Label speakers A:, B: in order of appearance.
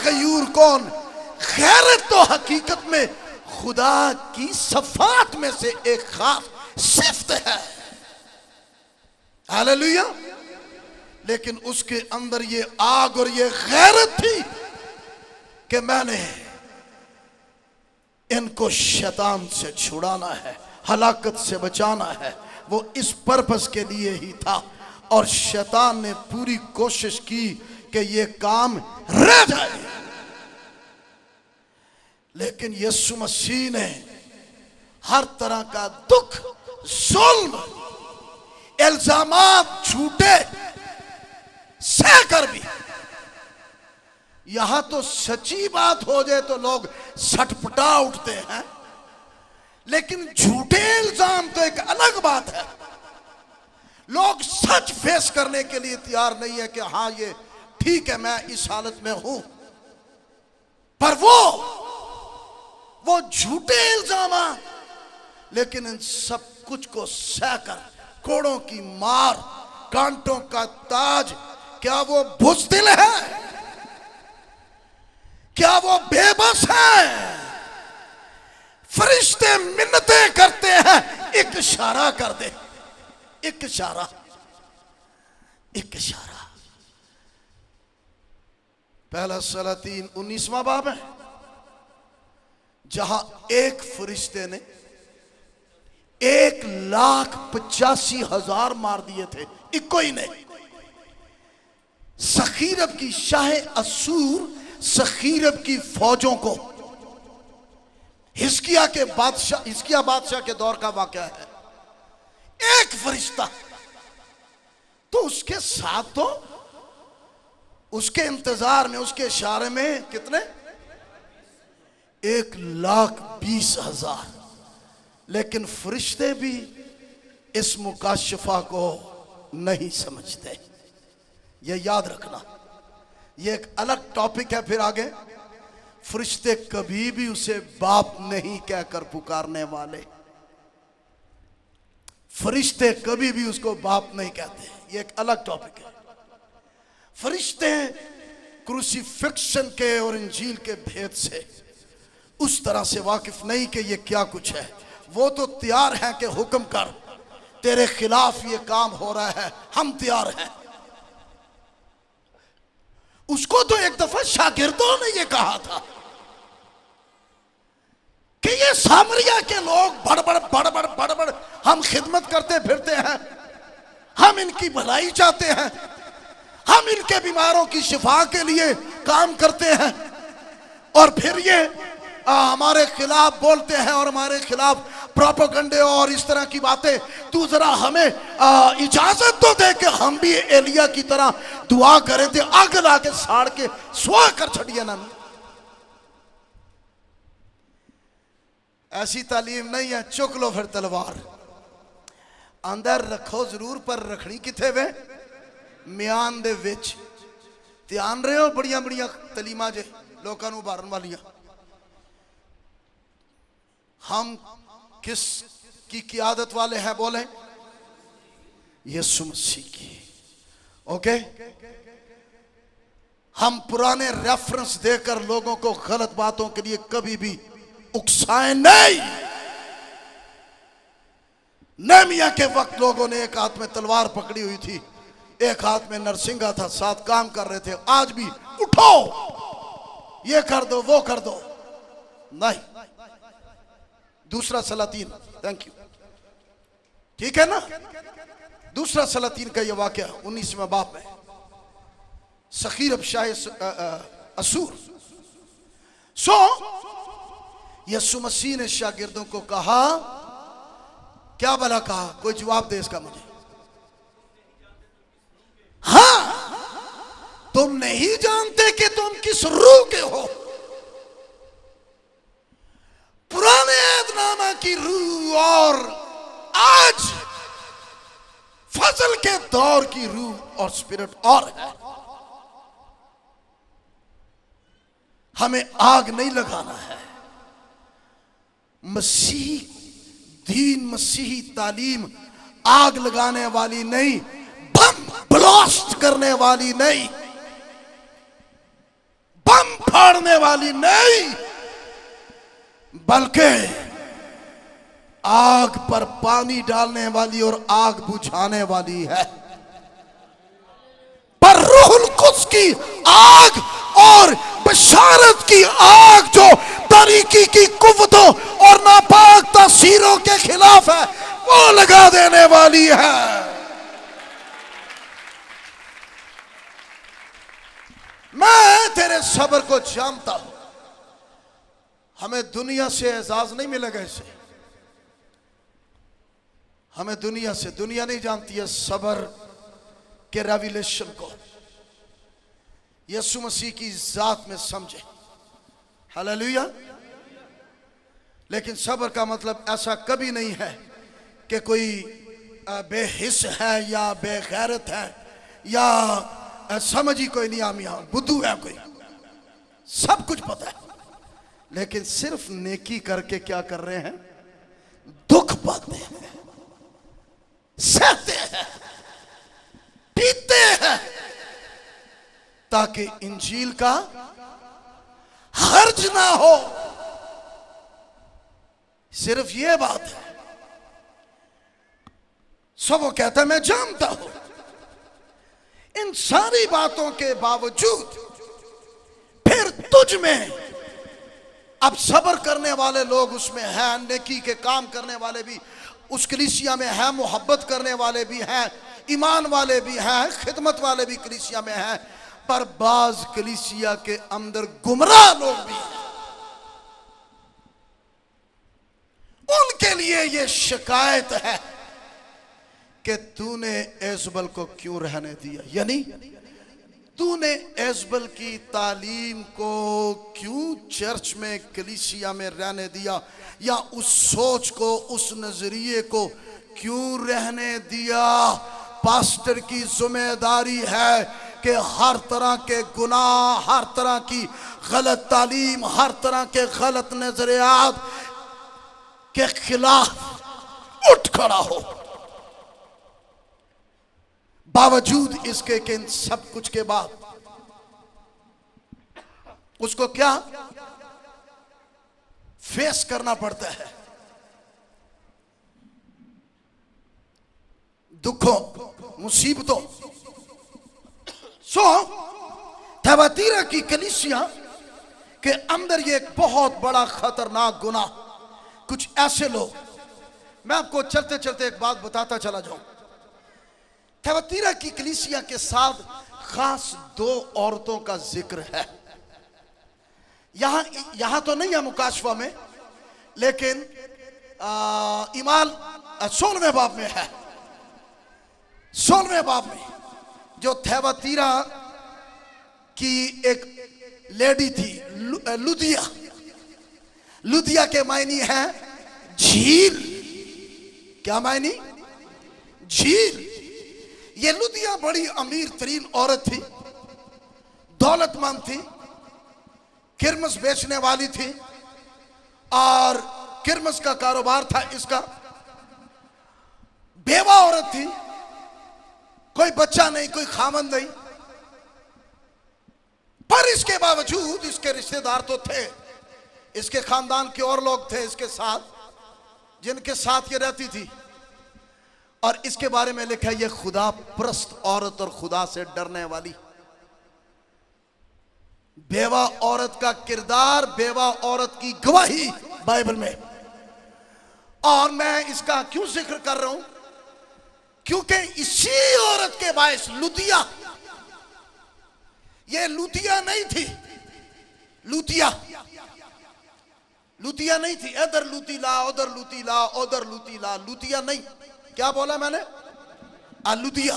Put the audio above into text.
A: गयूर कौन? गैरत तो हकीकत में खुदा की सफात में से एक खास सिफ्त है। हालेलुया। लेकिन उसके अंदर ये आग और ये गैरत थी कि मैंने इनको शैतान से छुड़ाना है, हलाकत से बचाना है। वो इस पर्पस के लिए ही था और शैतान ने पूरी कोशिश की कि ये काम रह जाए। लेकिन यीशु मसीह ने हर तरह का दुख, जुल्म, इल्जामात झूठे सहकर भी, यहां तो सच्ची बात हो जाए तो लोग सटपटा उठते हैं, लेकिन झूठे इल्जाम तो एक अलग बात है। लोग सच फेस करने के लिए तैयार नहीं है कि हाँ ये ठीक है, मैं इस हालत में हूं। पर वो झूठे इल्जाम, लेकिन इन सब कुछ को सहकर, कोड़ों की मार, कांटों का ताज, क्या वो बुज़दिल है? क्या वो बेबस है? फरिश्ते मिन्नतें करते हैं, एक इशारा कर दे, एक इशारा, एक इशारा। पहला सलातीन 19वां बाब है, जहां एक फरिश्ते ने 1,85,000 मार दिए थे, इको ही ने। सखीरब की शाह असूर, सखीरब की फौजों को, हिजकिया बादशाह के दौर का वाकया है। एक फरिश्ता तो उसके साथ, तो उसके इंतजार में, उसके इशारे में कितने? 1,20,000। लेकिन फरिश्ते भी इस मुकाशफा को नहीं समझते। यह याद रखना, यह एक अलग टॉपिक है। फिर आगे, फरिश्ते कभी भी उसे बाप नहीं कहकर पुकारने वाले, फरिश्ते कभी भी उसको बाप नहीं कहते। यह एक अलग टॉपिक है। फरिश्ते क्रूसीफिक्शन के और इंजील के भेद से उस तरह से वाकिफ नहीं कि ये क्या कुछ है। वो तो तैयार हैं कि हुक्म कर, तेरे खिलाफ ये काम हो रहा है, हम तैयार हैं। उसको तो एक दफा शागिर्दों ने ये कहा था कि ये सामरिया के लोग बड़ बड़ हम खिदमत करते फिरते हैं, हम इनकी भलाई चाहते हैं, हम इनके बीमारों की शिफा के लिए काम करते हैं, और फिर ये हमारे खिलाफ बोलते हैं और हमारे खिलाफ प्रोपेगेंडे और इस तरह की बातें। तू जरा हमें इजाजत तो दे कि हम भी एलिया की तरह दुआ करें थे, आग ला के साड़ के सुहा कर छड़िए ना। ऐसी तालीम नहीं है। चुक लो फिर तलवार, अंदर रखो जरूर, पर रखनी किथे वे? म्यान दे विच। ध्यान रहे हो, बड़िया बड़िया तलीमा जे लोगों को मारन वालियां। हम किस की क़ियादत वाले हैं? बोले यीशु मसीह की। ओके, हम पुराने रेफरेंस देकर लोगों को गलत बातों के लिए कभी भी उकसाएं नहीं। नेहमिया के वक्त लोगों ने एक हाथ में तलवार पकड़ी हुई थी, एक हाथ में नरसिंगा था, साथ काम कर रहे थे। आज भी उठो, ये कर दो, वो कर दो, नहीं। दूसरा सलातीन, थैंक यू, ठीक है ना? दूसरा सलातीन का ये वाकया 19वें बाब में, सखीरब शाह असूर। यीशु मसीह ने शागिर्दों को कहा, क्या भला कहा? कोई जवाब दे इसका मुझे। हाँ, तुम नहीं जानते कि तुम किस रूह के हो। पुराने ऐदनामा की रूह और आज फजल के दौर की रूह और स्पिरिट और है। हमें आग नहीं लगाना है। मसीही दीन, मसीही तालीम आग लगाने वाली नहीं, बम ब्लास्ट करने वाली नहीं, बम फाड़ने वाली नहीं, बल्कि आग पर पानी डालने वाली और आग बुझाने वाली है। पर रूहुल कुद्स की आग और बशारत की आग जो तारीकी की कुव्वतों और नापाक तासीरों के खिलाफ है, वो लगा देने वाली है। मैं तेरे सब्र को जानता हूं। हमें दुनिया से एजाज नहीं मिलेगा इसे, हमें दुनिया से, दुनिया नहीं जानती है सब्र के रेवलेशन को। यीशु मसीह की जात में समझे, हालेलुया। लेकिन सब्र का मतलब ऐसा कभी नहीं है कि कोई बेहिस है या बेगैरत है या समझ ही कोई नहीं, आमिया बुद्धू है कोई, सब कुछ पता है, लेकिन सिर्फ नेकी करके क्या कर रहे हैं, दुख पाते हैं, सहते हैं, पीते हैं, ताकि इंजील का हर्ज ना हो। सिर्फ ये बात है। सब वो कहता है मैं जानता हूं। इन सारी बातों के बावजूद फिर तुझ में अब सब्र करने वाले लोग उसमें हैं, नेकी के काम करने वाले भी उस कलीसिया में हैं, मोहब्बत करने वाले भी हैं, ईमान वाले भी हैं, खिदमत वाले भी कलीसिया में हैं, पर बाज कलीसिया के अंदर गुमराह लोग भी हैं। उनके लिए यह शिकायत है कि तूने एजबल को क्यों रहने दिया, यानी तूने एजबल की तालीम को क्यों चर्च में कलीसिया में रहने दिया, या उस सोच को, उस नजरिए को क्यों रहने दिया। पास्टर की जिम्मेदारी है कि हर तरह के गुनाह, हर तरह की गलत तालीम, हर तरह के गलत नजरियात के खिलाफ उठ खड़ा हो। बावजूद इसके कि इन सब कुछ के बाद उसको क्या फेस करना पड़ता है, दुखों, मुसीबतों। थैवातीरा की कलीसिया के अंदर ये एक बहुत बड़ा खतरनाक गुनाह, कुछ ऐसे लोग, मैं आपको चलते चलते एक बात बताता चला जाऊं। थैवातीरा की कलीसिया के साथ खास दो औरतों का जिक्र है। यहां तो नहीं है मुकाशफा में, लेकिन ईमाल 16वें बाब में है। 16वें बाब में जो थैवातीरा की एक लेडी थी, लुदिया, लुदिया के मायनी है झील। क्या मायनी? झील। ये लुदिया बड़ी अमीर तरीन औरत थी, दौलतमंद थी, किरमस बेचने वाली थी और किरमस का कारोबार था इसका। बेवा औरत थी, कोई बच्चा नहीं, कोई खामन नहीं, पर इसके बावजूद इसके रिश्तेदार तो थे, इसके खानदान के और लोग थे इसके साथ, जिनके साथ ये रहती थी। और इसके बारे में लिखा है ये खुदा परस्त औरत और खुदा से डरने वाली। बेवा औरत का किरदार, बेवा औरत की गवाही बाइबल में। और मैं इसका क्यों जिक्र कर रहा हूं, क्योंकि इसी औरत के बायस लुदिया, ये लुतिया नहीं थी, लुतिया, लुतिया नहीं थी, इधर लुती ला, उधर लुती ला, उधर लुती ला, लुतिया नहीं। क्या बोला मैंने? लुदिया।